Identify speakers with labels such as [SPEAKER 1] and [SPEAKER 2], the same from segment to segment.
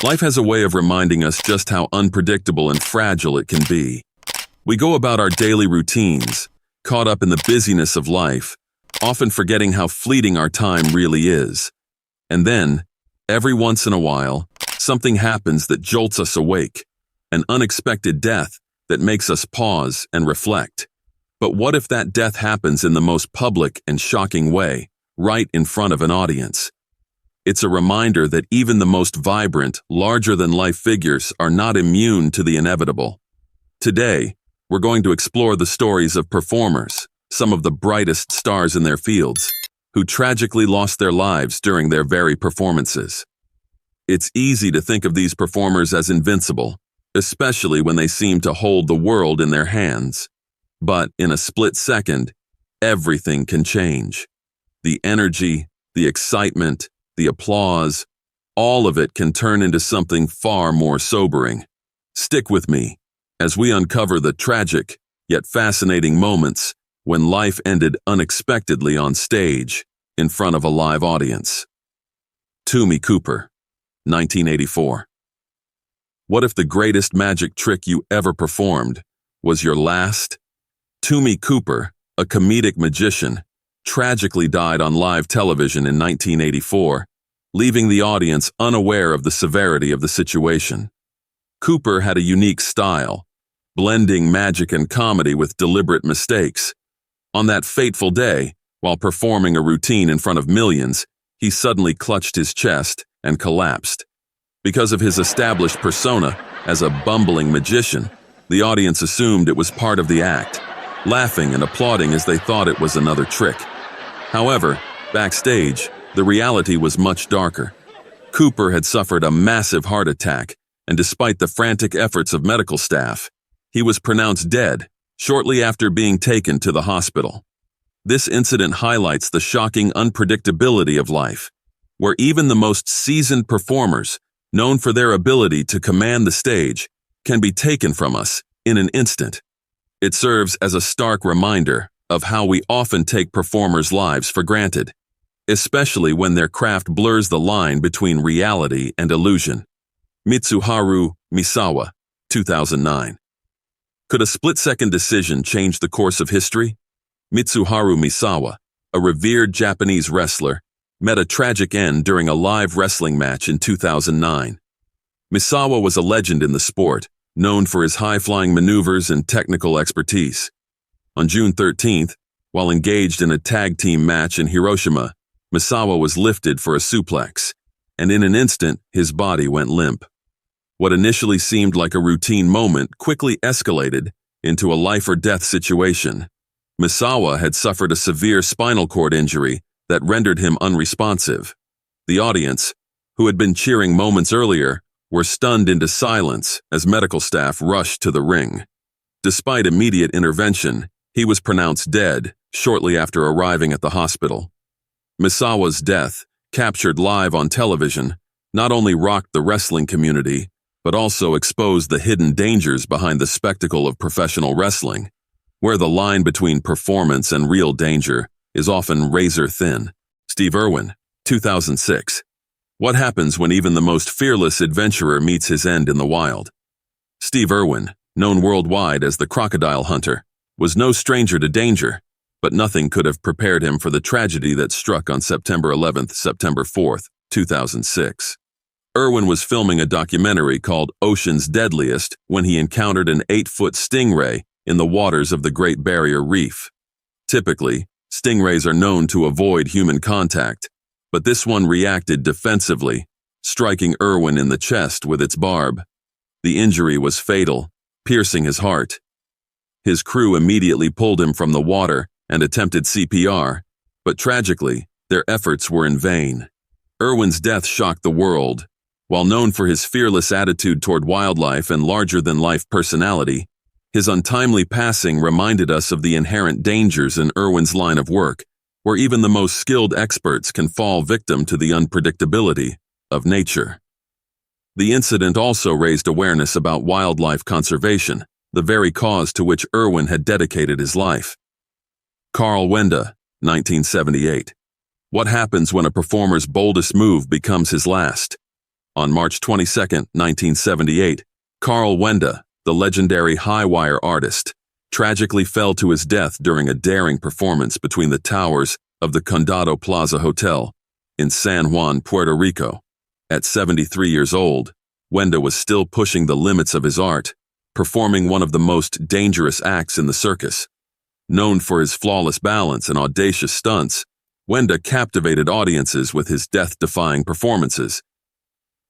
[SPEAKER 1] Life has a way of reminding us just how unpredictable and fragile it can be. We go about our daily routines, caught up in the busyness of life, often forgetting how fleeting our time really is. And then, every once in a while, something happens that jolts us awake, an unexpected death that makes us pause and reflect. But what if that death happens in the most public and shocking way, right in front of an audience? It's a reminder that even the most vibrant, larger-than-life figures are not immune to the inevitable. Today, we're going to explore the stories of performers, some of the brightest stars in their fields, who tragically lost their lives during their very performances. It's easy to think of these performers as invincible, especially when they seem to hold the world in their hands. But in a split second, everything can change. The energy, the excitement, the applause, all of it can turn into something far more sobering. Stick with me as we uncover the tragic, yet fascinating moments when life ended unexpectedly on stage in front of a live audience. Tumi Cooper, 1984. What if the greatest magic trick you ever performed was your last? Tumi Cooper, a comedic magician, tragically died on live television in 1984, leaving the audience unaware of the severity of the situation. Cooper had a unique style, blending magic and comedy with deliberate mistakes. On that fateful day, while performing a routine in front of millions, he suddenly clutched his chest and collapsed. Because of his established persona as a bumbling magician, the audience assumed it was part of the act, laughing and applauding as they thought it was another trick. However, backstage, the reality was much darker. Cooper had suffered a massive heart attack, and despite the frantic efforts of medical staff, he was pronounced dead shortly after being taken to the hospital. This incident highlights the shocking unpredictability of life, where even the most seasoned performers, known for their ability to command the stage, can be taken from us in an instant. It serves as a stark reminder of how we often take performers' lives for granted, especially when their craft blurs the line between reality and illusion. Mitsuharu Misawa, 2009. Could a split-second decision change the course of history? Mitsuharu Misawa, a revered Japanese wrestler, met a tragic end during a live wrestling match in 2009. Misawa was a legend in the sport, known for his high-flying maneuvers and technical expertise. On June 13th, while engaged in a tag team match in Hiroshima, Misawa was lifted for a suplex, and in an instant, his body went limp. What initially seemed like a routine moment quickly escalated into a life-or-death situation. Misawa had suffered a severe spinal cord injury that rendered him unresponsive. The audience, who had been cheering moments earlier, were stunned into silence as medical staff rushed to the ring. Despite immediate intervention, he was pronounced dead shortly after arriving at the hospital. Misawa's death, captured live on television, not only rocked the wrestling community, but also exposed the hidden dangers behind the spectacle of professional wrestling, where the line between performance and real danger is often razor thin. Steve Irwin, 2006. What happens when even the most fearless adventurer meets his end in the wild? Steve Irwin, known worldwide as the Crocodile Hunter, was no stranger to danger, but nothing could have prepared him for the tragedy that struck on September 11th, September 4th, 2006. Irwin was filming a documentary called Ocean's Deadliest when he encountered an 8-foot stingray in the waters of the Great Barrier Reef. Typically, stingrays are known to avoid human contact, but this one reacted defensively, striking Irwin in the chest with its barb. The injury was fatal, piercing his heart. His crew immediately pulled him from the water and attempted CPR, but tragically, their efforts were in vain. Irwin's death shocked the world. While known for his fearless attitude toward wildlife and larger-than-life personality, his untimely passing reminded us of the inherent dangers in Irwin's line of work, where even the most skilled experts can fall victim to the unpredictability of nature. The incident also raised awareness about wildlife conservation, the very cause to which Irwin had dedicated his life. Carl Wenda, 1978. What happens when a performer's boldest move becomes his last? On March 22, 1978, Carl Wenda, the legendary high-wire artist, tragically fell to his death during a daring performance between the towers of the Condado Plaza Hotel in San Juan, Puerto Rico. At 73 years old, Wenda was still pushing the limits of his art, performing one of the most dangerous acts in the circus. Known for his flawless balance and audacious stunts, Wenda captivated audiences with his death-defying performances.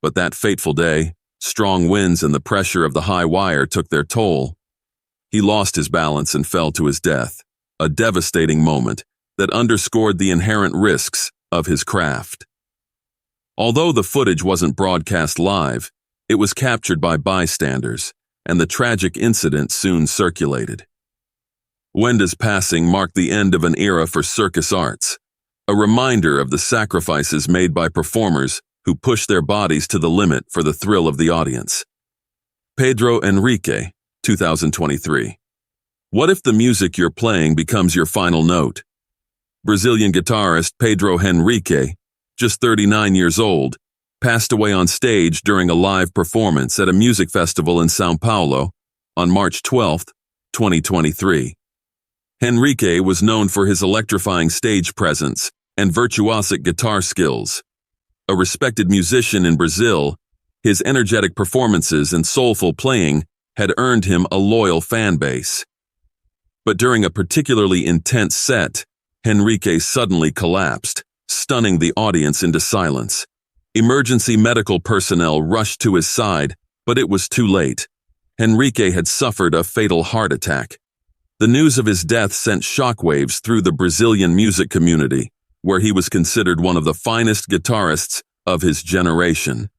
[SPEAKER 1] But that fateful day, strong winds and the pressure of the high wire took their toll. He lost his balance and fell to his death, a devastating moment that underscored the inherent risks of his craft. Although the footage wasn't broadcast live, it was captured by bystanders, and the tragic incident soon circulated. Wenda's passing marked the end of an era for circus arts, a reminder of the sacrifices made by performers who push their bodies to the limit for the thrill of the audience. Pedro Henrique, 2023. What if the music you're playing becomes your final note? Brazilian guitarist Pedro Henrique, just 39 years old, passed away on stage during a live performance at a music festival in São Paulo on March 12, 2023. Henrique was known for his electrifying stage presence and virtuosic guitar skills. A respected musician in Brazil, his energetic performances and soulful playing had earned him a loyal fan base. But during a particularly intense set, Henrique suddenly collapsed, stunning the audience into silence. Emergency medical personnel rushed to his side, but it was too late. Henrique had suffered a fatal heart attack. The news of his death sent shockwaves through the Brazilian music community, where he was considered one of the finest guitarists of his generation.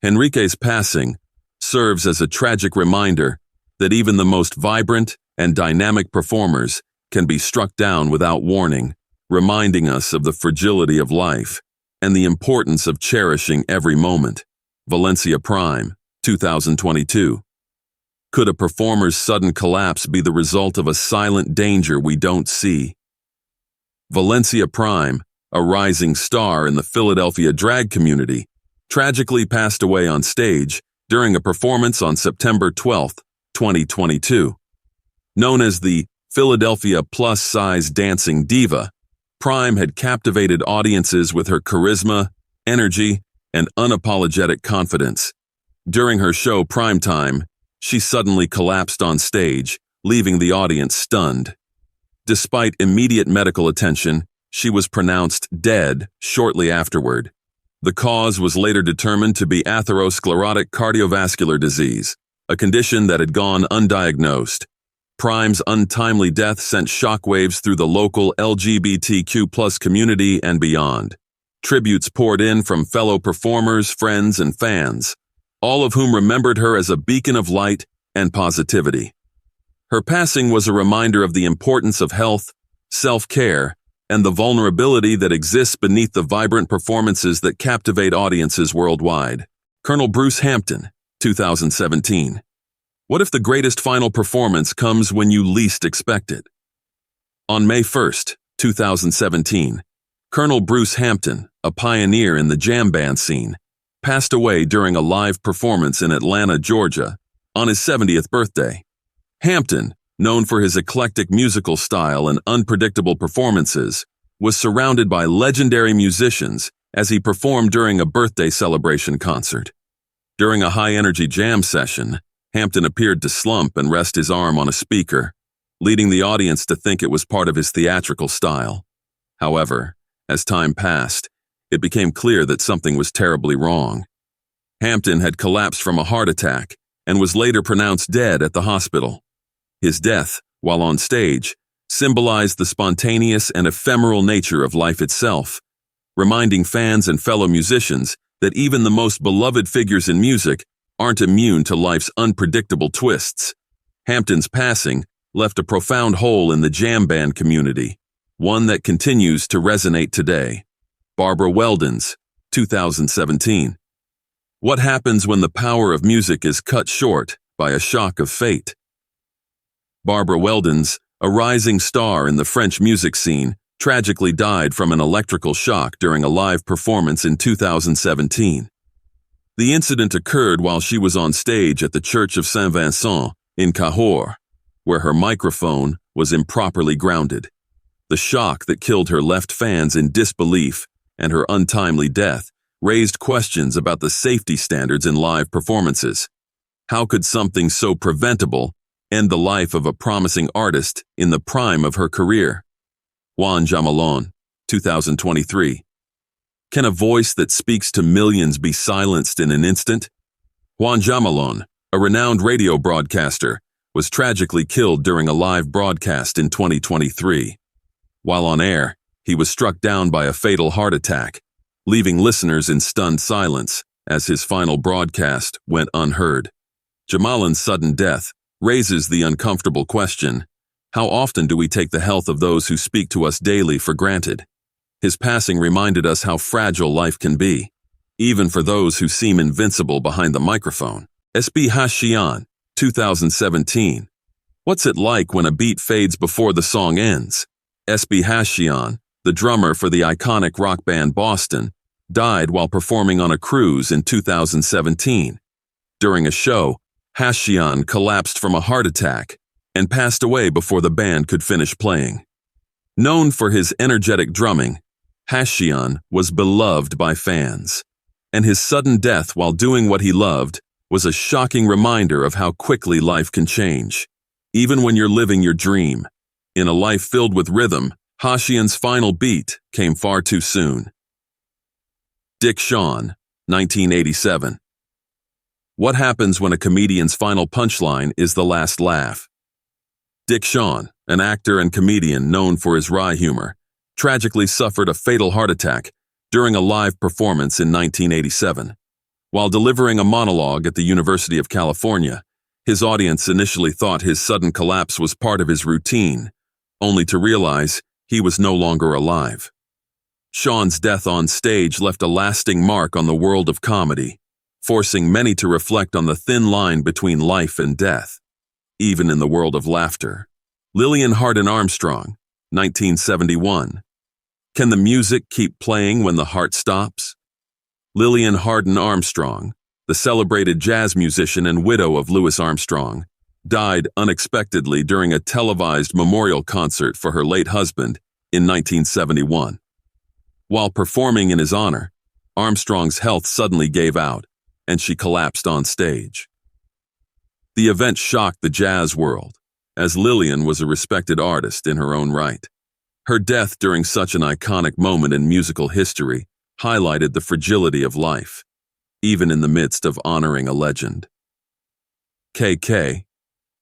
[SPEAKER 1] Henrique's passing serves as a tragic reminder that even the most vibrant and dynamic performers can be struck down without warning, reminding us of the fragility of life and the importance of cherishing every moment. Valencia Prime, 2022. Could a performer's sudden collapse be the result of a silent danger we don't see? Valencia Prime, a rising star in the Philadelphia drag community, tragically passed away on stage during a performance on September 12, 2022. Known as the Philadelphia plus-size dancing diva, Prime had captivated audiences with her charisma, energy, and unapologetic confidence. During her show Primetime, she suddenly collapsed on stage, leaving the audience stunned. Despite immediate medical attention, she was pronounced dead shortly afterward. The cause was later determined to be atherosclerotic cardiovascular disease, a condition that had gone undiagnosed. Prime's untimely death sent shockwaves through the local LGBTQ+ community and beyond. Tributes poured in from fellow performers, friends, and fans, all of whom remembered her as a beacon of light and positivity. Her passing was a reminder of the importance of health, self-care, and the vulnerability that exists beneath the vibrant performances that captivate audiences worldwide. Colonel Bruce Hampton, 2017. What if the greatest final performance comes when you least expect it? On May 1, 2017, Colonel Bruce Hampton, a pioneer in the jam band scene, passed away during a live performance in Atlanta, Georgia, on his 70th birthday. Hampton, known for his eclectic musical style and unpredictable performances, was surrounded by legendary musicians as he performed during a birthday celebration concert. During a high-energy jam session, Hampton appeared to slump and rest his arm on a speaker, leading the audience to think it was part of his theatrical style. However, as time passed, it became clear that something was terribly wrong. Hampton had collapsed from a heart attack and was later pronounced dead at the hospital. His death, while on stage, symbolized the spontaneous and ephemeral nature of life itself, reminding fans and fellow musicians that even the most beloved figures in music aren't immune to life's unpredictable twists. Hampton's passing left a profound hole in the jam band community, one that continues to resonate today. Barbara Weldon's, 2017. What happens when the power of music is cut short by a shock of fate? Barbara Weldon's, a rising star in the French music scene, tragically died from an electrical shock during a live performance in 2017. The incident occurred while she was on stage at the Church of Saint Vincent in Cahors, where her microphone was improperly grounded. The shock that killed her left fans in disbelief, and her untimely death raised questions about the safety standards in live performances. How could something so preventable end the life of a promising artist in the prime of her career? Juan Jamelon, 2023. Can a voice that speaks to millions be silenced in an instant? Juan Jamelon, a renowned radio broadcaster, was tragically killed during a live broadcast in 2023. While on air, he was struck down by a fatal heart attack, leaving listeners in stunned silence as his final broadcast went unheard. Jamelon's sudden death raises the uncomfortable question: how often do we take the health of those who speak to us daily for granted? His passing reminded us how fragile life can be, even for those who seem invincible behind the microphone. SB Hashian, 2017. What's it like when a beat fades before the song ends? SB Hashian, the drummer for the iconic rock band Boston, died while performing on a cruise in 2017. During a show, Hashian collapsed from a heart attack and passed away before the band could finish playing. Known for his energetic drumming, Hashian was beloved by fans, and his sudden death while doing what he loved was a shocking reminder of how quickly life can change, even when you're living your dream. In a life filled with rhythm, Hashian's final beat came far too soon. Dick Shawn, 1987. What happens when a comedian's final punchline is the last laugh? Dick Shawn, an actor and comedian known for his wry humor, tragically suffered a fatal heart attack during a live performance in 1987. While delivering a monologue at the University of California, his audience initially thought his sudden collapse was part of his routine, only to realize he was no longer alive. Shawn's death on stage left a lasting mark on the world of comedy, forcing many to reflect on the thin line between life and death, even in the world of laughter. Lillian Hardin Armstrong, 1971. Can the music keep playing when the heart stops? Lillian Hardin Armstrong, the celebrated jazz musician and widow of Louis Armstrong, died unexpectedly during a televised memorial concert for her late husband in 1971. While performing in his honor, Armstrong's health suddenly gave out, and she collapsed on stage. The event shocked the jazz world, as Lillian was a respected artist in her own right. Her death during such an iconic moment in musical history highlighted the fragility of life, even in the midst of honoring a legend. KK,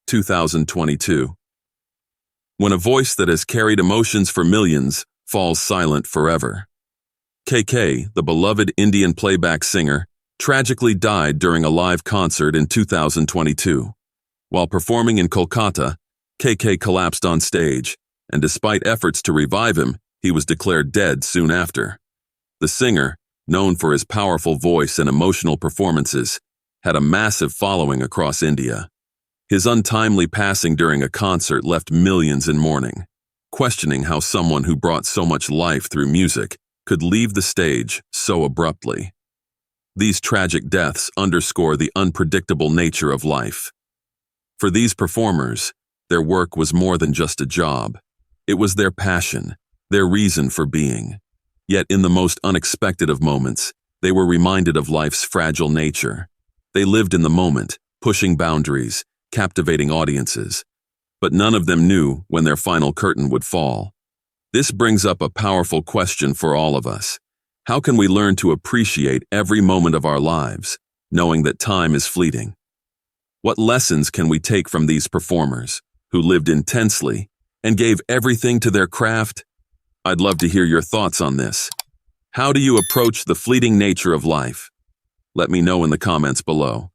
[SPEAKER 1] 2022. When a voice that has carried emotions for millions falls silent forever. KK, the beloved Indian playback singer, tragically died during a live concert in 2022. While performing in Kolkata, KK collapsed on stage, and despite efforts to revive him, he was declared dead soon after. The singer, known for his powerful voice and emotional performances, had a massive following across India. His untimely passing during a concert left millions in mourning, questioning how someone who brought so much life through music could leave the stage so abruptly. These tragic deaths underscore the unpredictable nature of life. For these performers, their work was more than just a job. It was their passion, their reason for being. Yet in the most unexpected of moments, they were reminded of life's fragile nature. They lived in the moment, pushing boundaries, captivating audiences. But none of them knew when their final curtain would fall. This brings up a powerful question for all of us. How can we learn to appreciate every moment of our lives, knowing that time is fleeting? What lessons can we take from these performers, who lived intensely and gave everything to their craft? I'd love to hear your thoughts on this. How do you approach the fleeting nature of life? Let me know in the comments below.